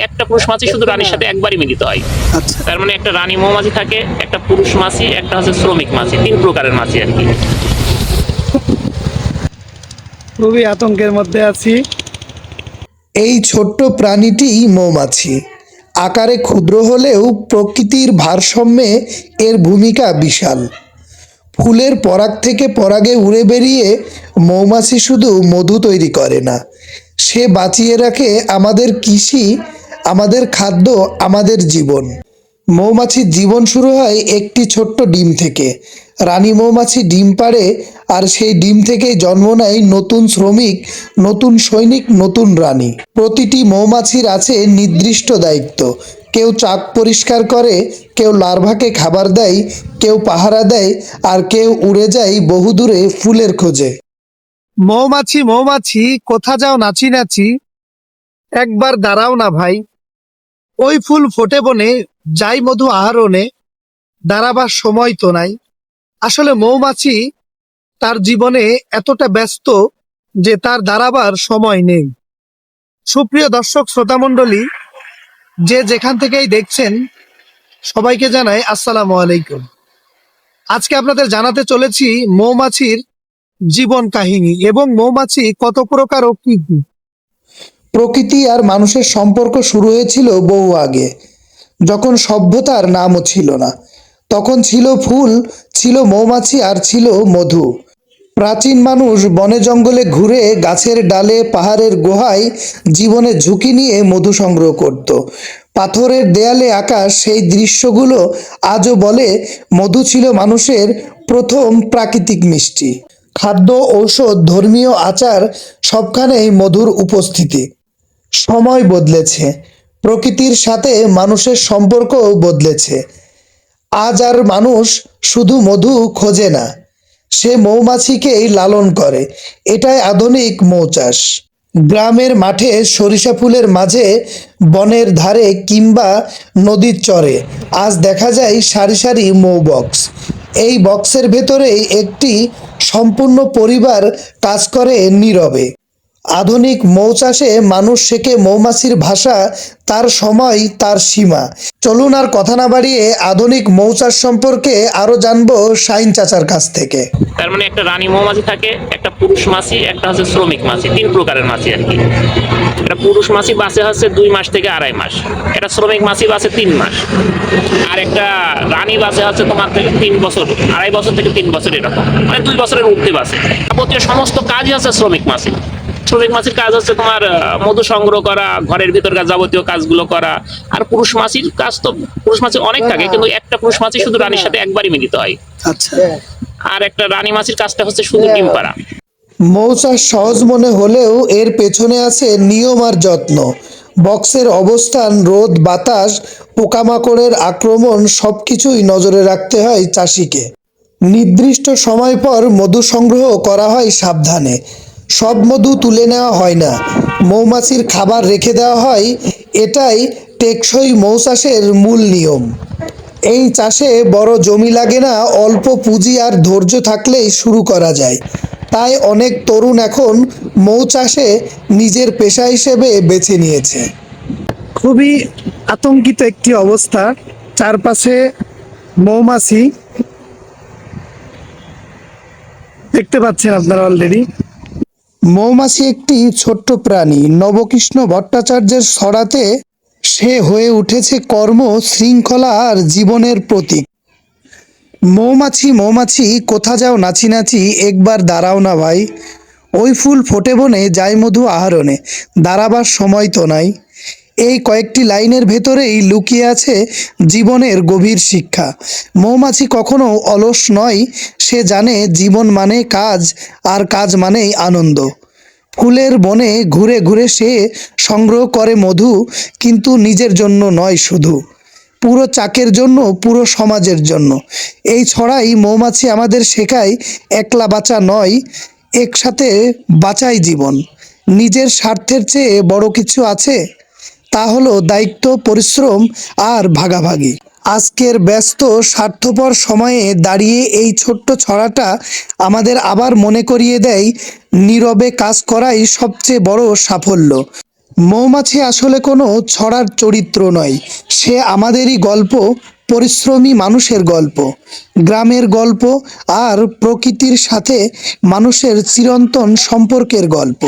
একটা পুরুষ মাছি শুধু রানীর সাথে একবারই মিলিত হয়। আচ্ছা, তার মানে একটা রানী মৌমাছি থাকে, একটা পুরুষ মাছি, একটা হচ্ছে শ্রমিক মাছি, 3 প্রকারের মাছি আর কি। খুবই আতঙ্কের মধ্যে আছি। এই ছোট্ট প্রাণীটি মৌমাছি। আকারে ক্ষুদ্র হলেও প্রকৃতির ভারসাম্যে এর ভূমিকা বিশাল। ফুলের পরাগ থেকে পরাগে উড়ে বেরিয়ে মৌমাছি শুধু মধু তৈরি করে না, সে বাঁচিয়ে রাখে আমাদের কৃষি, আমাদের খাদ্য, আমাদের জীবন। মৌমাছির জীবন শুরু হয় একটি ছোট্ট ডিম থেকে। রানী মৌমাছি ডিম পাড়ে, আর সেই ডিম থেকেই জন্ম নেয় নতুন শ্রমিক, নতুন সৈনিক, নতুন রানী। প্রতিটি মৌমাছির আছে নির্দিষ্ট দায়িত্ব। কেউ চাক পরিষ্কার করে, কেউ লার্ভাকে খাবার দেয়, কেউ পাহারা দেয়, আর কেউ উড়ে যায় বহুদূরে ফুলের খোঁজে। মৌমাছি মৌমাছি কোথা যাও নাচি নাচি, একবার দাঁড়াও না ভাই। ওই ফুল ফোটে বনে, যাই মধু আহরণে, দাঁড়াবার সময় তো নাই। আসলে মৌমাছি তার জীবনে এতটা ব্যস্ত যে তার দাঁড়াবার সময় নেই। সুপ্রিয় দর্শক শ্রোতা মণ্ডলী, যে যেখান থেকেই দেখছেন, সবাইকে জানাই আসসালামু আলাইকুম। আজকে আপনাদের জানাতে চলেছি মৌমাছির জীবন কাহিনী এবং মৌমাছি কত প্রকার ও কি কি। প্রকৃতি আর মানুষের সম্পর্ক শুরু হয়েছিল বহু আগে, যখন সভ্যতার নামও ছিল না। তখন ছিল ফুল, ছিল মৌমাছি, আর ছিল মধু। প্রাচীন মানুষ বনে জঙ্গলে ঘুরে, গাছের ডালে, পাহাড়ের গুহায় জীবনের ঝুঁকি নিয়ে মধু সংগ্রহ করত। পাথরের দেয়ালে আঁকা সেই দৃশ্যগুলো আজও বলে মধু ছিল মানুষের প্রথম প্রাকৃতিক মিষ্টি। খাদ্য, ঔষধ, ধর্মীয় আচার, সবখানেই মধুর উপস্থিতি। সময় বদলেছে, প্রকৃতির সাথে মানুষের সম্পর্কও বদলেছে। আজ আর মানুষ শুধু মধু খোঁজে না, সে মৌমাছিকেই লালন করে। এটাই আধুনিক মৌচাষ। গ্রামের মাঠে, সরিষা ফুলের মাঝে, বনের ধারে কিংবা নদীর চরে আজ দেখা যায় সারি সারি মৌ বক্স। এই বক্সের ভেতরেই একটি সম্পূর্ণ পরিবার কাজ করে নীরবে। আধুনিক মৌচাষে মানুষ শেখে মৌমাছির ভাষা, তার সময়, তার সীমা। চলুন আর কথা না বাড়িয়ে আধুনিক মৌচাষ সম্পর্কে আরো জানবো শাহিন চাচার কাছ থেকে। তার মানে একটা রানী মৌমাছি থাকে, একটা পুরুষ মাছি, একটা হচ্ছে শ্রমিক মাছি, 3 প্রকারের মাছি আর কি। একটা পুরুষ মাছি বাঁচে হচ্ছে 2 মাস থেকে 2.5 মাস, একটা শ্রমিক মাছি বাঁচে 3 মাস, আর একটা রানী বাঁচে হচ্ছে তোমার থেকে 3 বছর, 2.5 বছর থেকে 3 বছর, এরকম মানে 2 বছরের ঊর্ধ্বে বাঁচে। যাবতীয় সমস্ত কাজই হচ্ছে শ্রমিক মাছি। শ্রমিক মাছির কাজ হচ্ছে তোমার মধু সংগ্রহ করা, ঘরের ভিতরকার যাবতীয় কাজগুলো করা। আর পুরুষ মাছির কাজ তো, পুরুষ মাছি অনেক থাকে, কিন্তু একটা পুরুষ মাছি শুধু রানীর সাথে একবারই মিলিত হয়। আচ্ছা, আর একটা রানী মাছির কাজটা হচ্ছে শুধু ডিম পাড়া। মৌচাষ সহজ মনে হলেও এর পেছনে আছে নিয়ম আর যত্ন। বক্সের অবস্থান, রোদ, বাতাস, পোকামাকড়ের আক্রমণ সবকিছুই নজরে রাখতে হয় চাষিকে। নির্দিষ্ট সময় পর মধু সংগ্রহ করা হয় সাবধানে। সব মধু তুলে নেওয়া হয় না, মৌমাছির খাবার রেখে দেওয়া হয়। এটাই টেকসই মৌচাষের মূল নিয়ম। এই চাষে বড় জমি লাগে না, অল্প পুঁজি আর ধৈর্য থাকলেই শুরু করা যায়। তাই অনেক তরুণ এখন মৌচাষে নিজের পেশা হিসেবে বেছে নিয়েছে। খুবই আতঙ্কিত একটি অবস্থা। চারপাশে মৌমাছি দেখতে পাচ্ছেন আপনারা অলরেডি। মৌমাছি একটি ছোট্ট প্রাণী। নবকৃষ্ণ ভট্টাচার্যের ছড়াতে সে হয়ে উঠেছে কর্ম, শৃঙ্খলা আর জীবনের প্রতীক। মৌমাছি মৌমাছি কোথা যাও নাচি নাচি, একবার দাঁড়াও না ভাই। ওই ফুল ফোটে বনে, যাই মধু আহরণে, দাঁড়াবার সময় তো নাই। এই কয়েকটি লাইনের ভেতরেই লুকিয়ে আছে জীবনের গভীর শিক্ষা। মৌমাছি কখনো অলস নয়, সে জানে জীবন মানে কাজ, আর কাজ মানেই আনন্দ। ফুলের বনে ঘুরে ঘুরে সে সংগ্রহ করে মধু, কিন্তু নিজের জন্য নয় শুধু, পুরো চাকের জন্য, পুরো সমাজের জন্য। এই ছড়াই মৌমাছি আমাদের শেখায় একলা বাঁচা নয়, একসাথে বাঁচাই জীবন। নিজের স্বার্থের চেয়ে বড় কিছু আছে, তা হলো দায়িত্ব, পরিশ্রম আর ভাগাভাগি। আজকের ব্যস্ত স্বার্থপর সময়ে দাঁড়িয়ে এই ছোট্ট ছড়াটা আমাদের আবার মনে করিয়ে দেয় নীরবে কাজ করাই সবচেয়ে বড় সাফল্য। মৌমাছি আসলে কোনো ছড়ার চরিত্র নয়, সে আমাদেরই গল্প, পরিশ্রমী মানুষের গল্প, গ্রামের গল্প আর প্রকৃতির সাথে মানুষের চিরন্তন সম্পর্কের গল্প।